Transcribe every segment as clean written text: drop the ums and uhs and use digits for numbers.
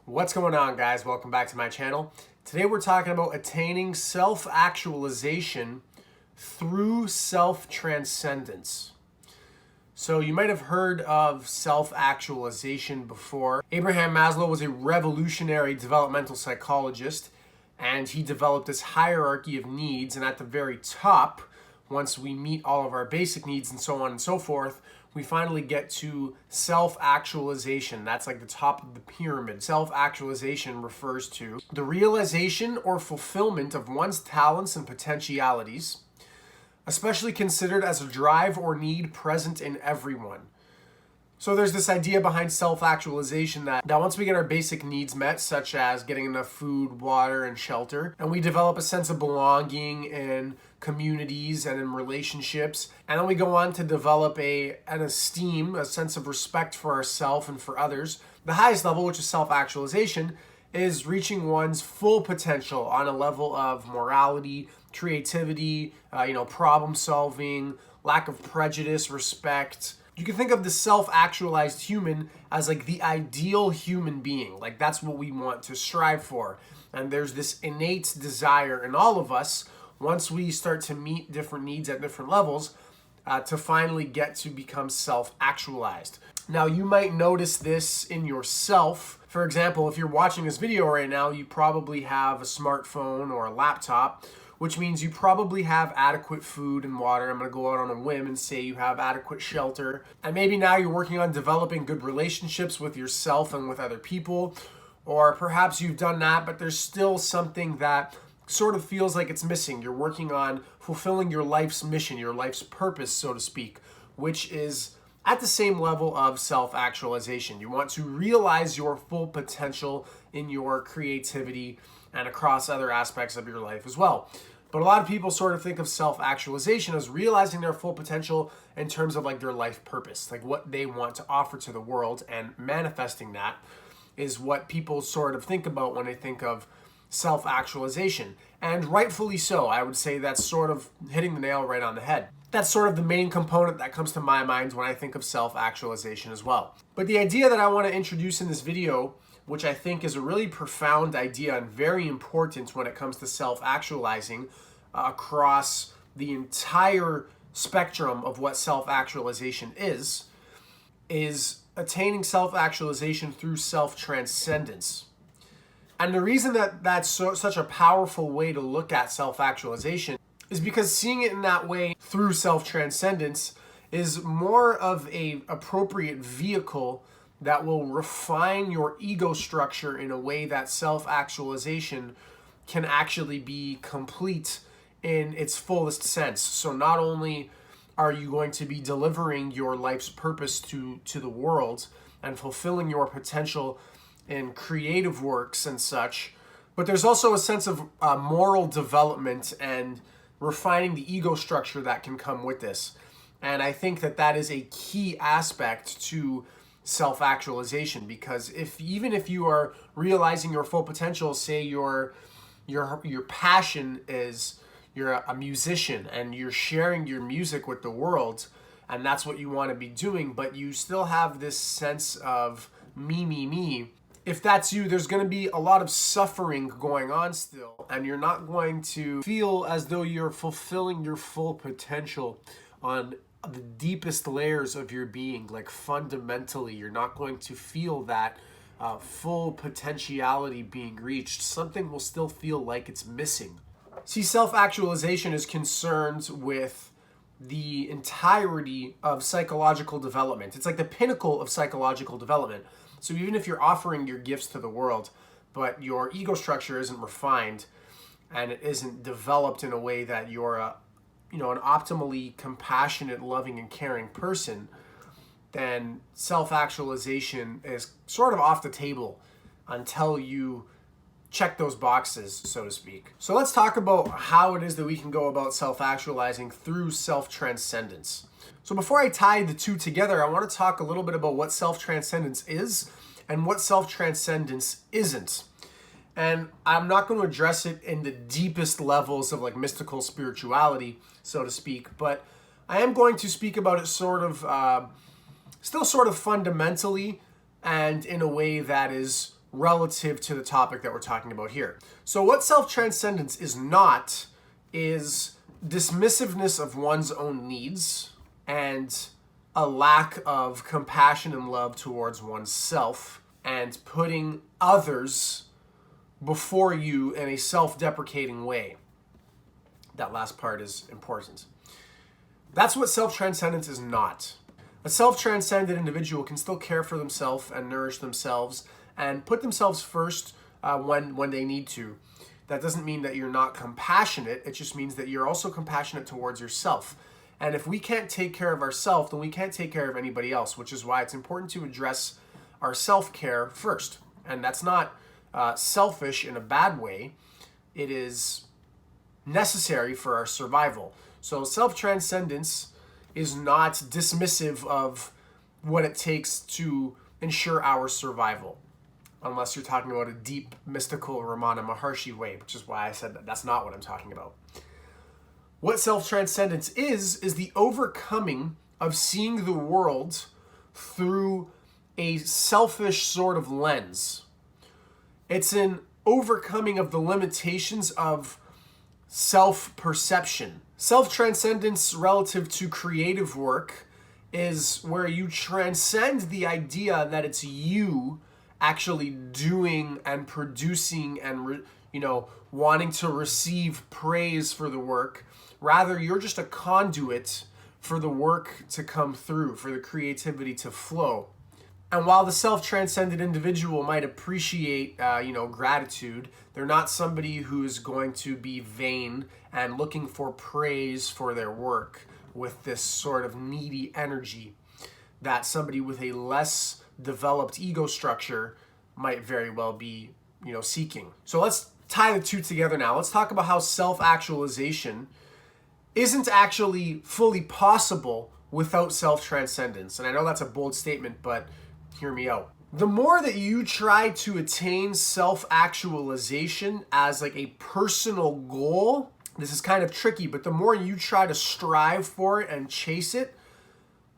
What's going on, guys? Welcome back to my channel. Today we're talking about attaining self-actualization through self-transcendence. So you might have heard of self-actualization before. Abraham Maslow was a revolutionary developmental psychologist, and he developed this hierarchy of needs, and at the very top, once we meet all of our basic needs and so on and so forth, we finally get to self-actualization. That's like the top of the pyramid. Self-actualization refers to the realization or fulfillment of one's talents and potentialities, especially considered as a drive or need present in everyone. So there's this idea behind self-actualization that once we get our basic needs met, such as getting enough food, water, and shelter, and we develop a sense of belonging in communities and in relationships, and then we go on to develop an esteem, a sense of respect for ourselves and for others, the highest level, which is self-actualization, is reaching one's full potential on a level of morality, creativity, problem solving, lack of prejudice, respect. You can think of the self-actualized human as like the ideal human being. Like that's what we want to strive for. And there's this innate desire in all of us, once we start to meet different needs at different levels, to finally get to become self-actualized. Now you might notice this in yourself. For example, if you're watching this video right now, you probably have a smartphone or a laptop, which means you probably have adequate food and water. I'm gonna go out on a whim and say you have adequate shelter. And maybe now you're working on developing good relationships with yourself and with other people. Or perhaps you've done that, but there's still something that sort of feels like it's missing. You're working on fulfilling your life's mission, your life's purpose, so to speak, which is at the same level of self-actualization. You want to realize your full potential in your creativity and across other aspects of your life as well. But a lot of people sort of think of self-actualization as realizing their full potential in terms of like their life purpose, like what they want to offer to the world, and manifesting that is what people sort of think about when they think of self-actualization. And rightfully so. I would say that's sort of hitting the nail right on the head. That's sort of the main component that comes to my mind when I think of self-actualization as well. But the idea that I want to introduce in this video, which I think is a really profound idea and very important when it comes to self-actualizing across the entire spectrum of what self-actualization is attaining self-actualization through self-transcendence. And the reason that that's such a powerful way to look at self-actualization is because seeing it in that way through self-transcendence is more of an appropriate vehicle that will refine your ego structure in a way that self-actualization can actually be complete in its fullest sense. So not only are you going to be delivering your life's purpose to the world and fulfilling your potential in creative works and such, but there's also a sense of moral development and refining the ego structure that can come with this. And I think that that is a key aspect to self-actualization, because even if you are realizing your full potential, say your passion is you're a musician and you're sharing your music with the world, and that's what you want to be doing, but you still have this sense of me. If that's you, there's going to be a lot of suffering going on still, and you're not going to feel as though you're fulfilling your full potential on the deepest layers of your being. Like fundamentally, you're not going to feel that full potentiality being reached. Something will still feel like it's missing. See, self-actualization is concerned with the entirety of psychological development. It's like the pinnacle of psychological development. So even if you're offering your gifts to the world, but your ego structure isn't refined and it isn't developed in a way that you're an optimally compassionate, loving, and caring person, then self-actualization is sort of off the table until you check those boxes, so to speak. So let's talk about how it is that we can go about self-actualizing through self-transcendence. So before I tie the two together, I want to talk a little bit about what self-transcendence is and what self-transcendence isn't. And I'm not going to address it in the deepest levels of like mystical spirituality, so to speak, but I am going to speak about it sort of, still sort of fundamentally and in a way that is relative to the topic that we're talking about here. So what self-transcendence is not is dismissiveness of one's own needs and a lack of compassion and love towards oneself and putting others before you in a self-deprecating way. That last part is important. That's what self-transcendence is not. A self-transcended individual can still care for themselves and nourish themselves and put themselves first when they need to. That doesn't mean that you're not compassionate. It just means that you're also compassionate towards yourself. And if we can't take care of ourselves, then we can't take care of anybody else, which is why it's important to address our self-care first. And that's not selfish in a bad way. It is necessary for our survival. So self-transcendence is not dismissive of what it takes to ensure our survival. Unless you're talking about a deep, mystical Ramana Maharshi way, which is why I said that's not what I'm talking about. What self-transcendence is the overcoming of seeing the world through a selfish sort of lens. It's an overcoming of the limitations of self-perception. Self-transcendence relative to creative work is where you transcend the idea that it's you actually doing and producing and wanting to receive praise for the work. Rather, you're just a conduit for the work to come through, for the creativity to flow. And while the self-transcended individual might appreciate, gratitude, they're not somebody who's going to be vain and looking for praise for their work with this sort of needy energy that somebody with a less developed ego structure might very well be, seeking. So let's tie the two together now. Let's talk about how self-actualization isn't actually fully possible without self-transcendence. And I know that's a bold statement, but hear me out. The more that you try to attain self-actualization as like a personal goal, this is kind of tricky, but the more you try to strive for it and chase it,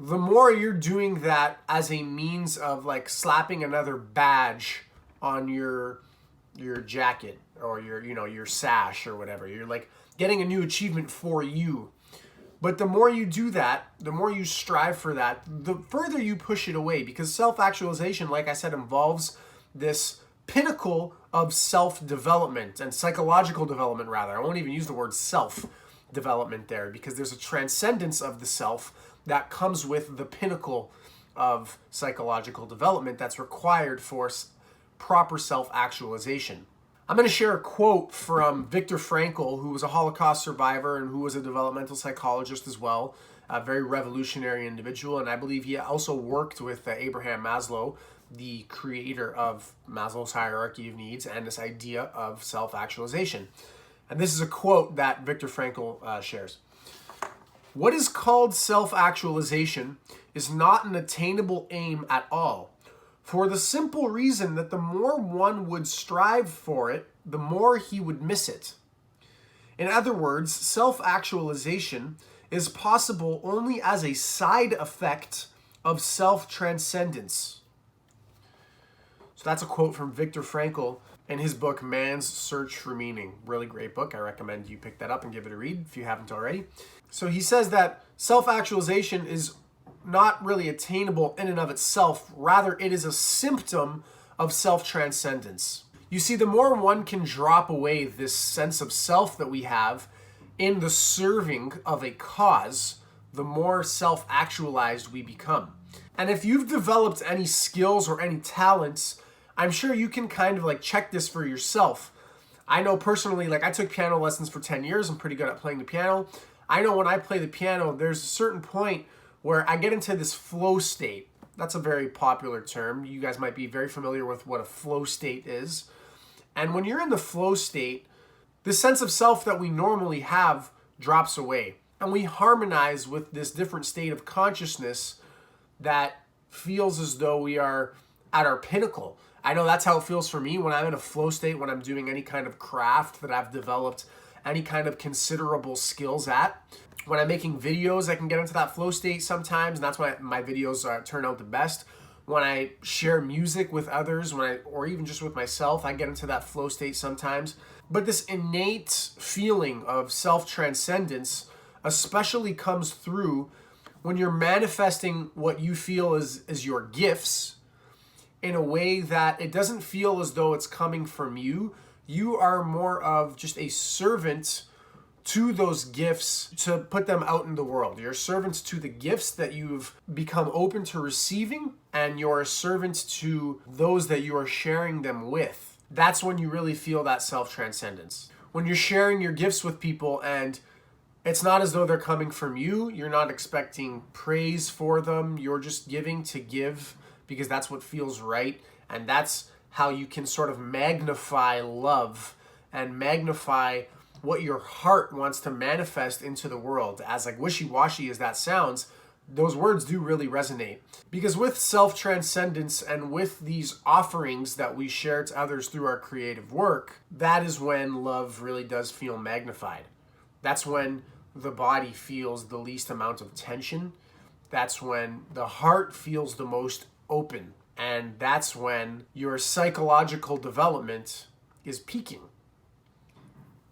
the more you're doing that as a means of like slapping another badge on your jacket or your sash or whatever. You're like getting a new achievement for you. But the more you do that, the more you strive for that, the further you push it away, because self-actualization, like I said, involves this pinnacle of self-development and psychological development, rather. I won't even use the word self-development there, because there's a transcendence of the self that comes with the pinnacle of psychological development that's required for proper self-actualization. I'm going to share a quote from Viktor Frankl, who was a Holocaust survivor and who was a developmental psychologist as well, a very revolutionary individual. And I believe he also worked with Abraham Maslow, the creator of Maslow's hierarchy of needs and this idea of self-actualization. And this is a quote that Viktor Frankl shares. What is called self-actualization is not an attainable aim at all, for the simple reason that the more one would strive for it, the more he would miss it. In other words, self-actualization is possible only as a side effect of self-transcendence. So that's a quote from Viktor Frankl in his book, Man's Search for Meaning. Really great book. I recommend you pick that up and give it a read if you haven't already. So he says that self-actualization is not really attainable in and of itself. Rather, it is a symptom of self-transcendence. You see, the more one can drop away this sense of self that we have in the serving of a cause, the more self-actualized we become. And if you've developed any skills or any talents, I'm sure you can kind of like check this for yourself. I know personally, like I took piano lessons for 10 years. I'm pretty good at playing the piano. I know when I play the piano, there's a certain point where I get into this flow state. That's a very popular term. You guys might be very familiar with what a flow state is. And when you're in the flow state, the sense of self that we normally have drops away. And we harmonize with this different state of consciousness that feels as though we are at our pinnacle. I know that's how it feels for me when I'm in a flow state, when I'm doing any kind of craft that I've developed any kind of considerable skills at. When I'm making videos, I can get into that flow state sometimes, and that's why my videos turn out the best. when I share music with others, or even just with myself, I get into that flow state sometimes. But this innate feeling of self-transcendence especially comes through when you're manifesting what you feel is your gifts in a way that it doesn't feel as though it's coming from you. You are more of just a servant to those gifts to put them out in the world. You're servants to the gifts that you've become open to receiving, and you're a servant to those that you are sharing them with. That's when you really feel that self-transcendence. When you're sharing your gifts with people and it's not as though they're coming from you, you're not expecting praise for them, you're just giving to give because that's what feels right, and that's how you can sort of magnify love and magnify what your heart wants to manifest into the world. As like wishy-washy as that sounds, those words do really resonate. Because with self-transcendence and with these offerings that we share to others through our creative work, that is when love really does feel magnified. That's when the body feels the least amount of tension. That's when the heart feels the most open. And that's when your psychological development is peaking.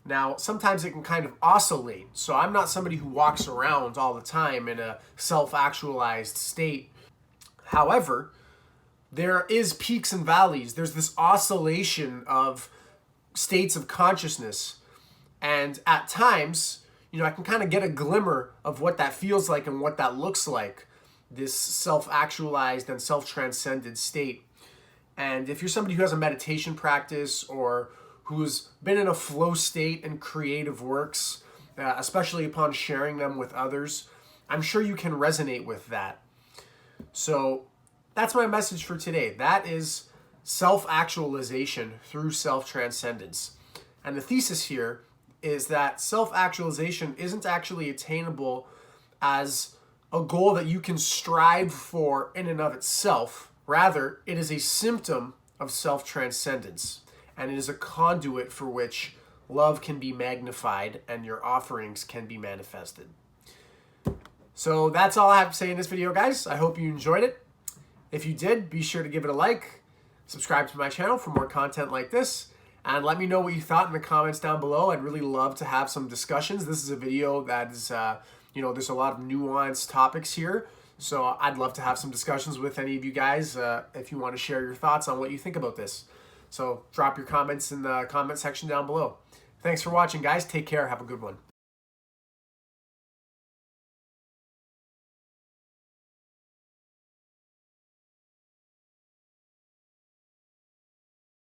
Now, sometimes it can kind of oscillate. So I'm not somebody who walks around all the time in a self-actualized state. However, there is peaks and valleys. There's this oscillation of states of consciousness. And at times, I can kind of get a glimmer of what that feels like and what that looks like, this self-actualized and self-transcended state. And if you're somebody who has a meditation practice or who's been in a flow state in creative works, especially upon sharing them with others, I'm sure you can resonate with that. So that's my message for today. That is self-actualization through self-transcendence. And the thesis here is that self-actualization isn't actually attainable as a goal that you can strive for in and of itself. Rather, it is a symptom of self-transcendence, and it is a conduit for which love can be magnified and your offerings can be manifested. So that's all I have to say in this video, guys. I hope you enjoyed it. If you did, be sure to give it a like, subscribe to my channel for more content like this, and let me know what you thought in the comments down below. I'd really love to have some discussions. This is a video that is, there's a lot of nuanced topics here. So I'd love to have some discussions with any of you guys if you want to share your thoughts on what you think about this. So drop your comments in the comment section down below. Thanks for watching, guys. Take care. Have a good one.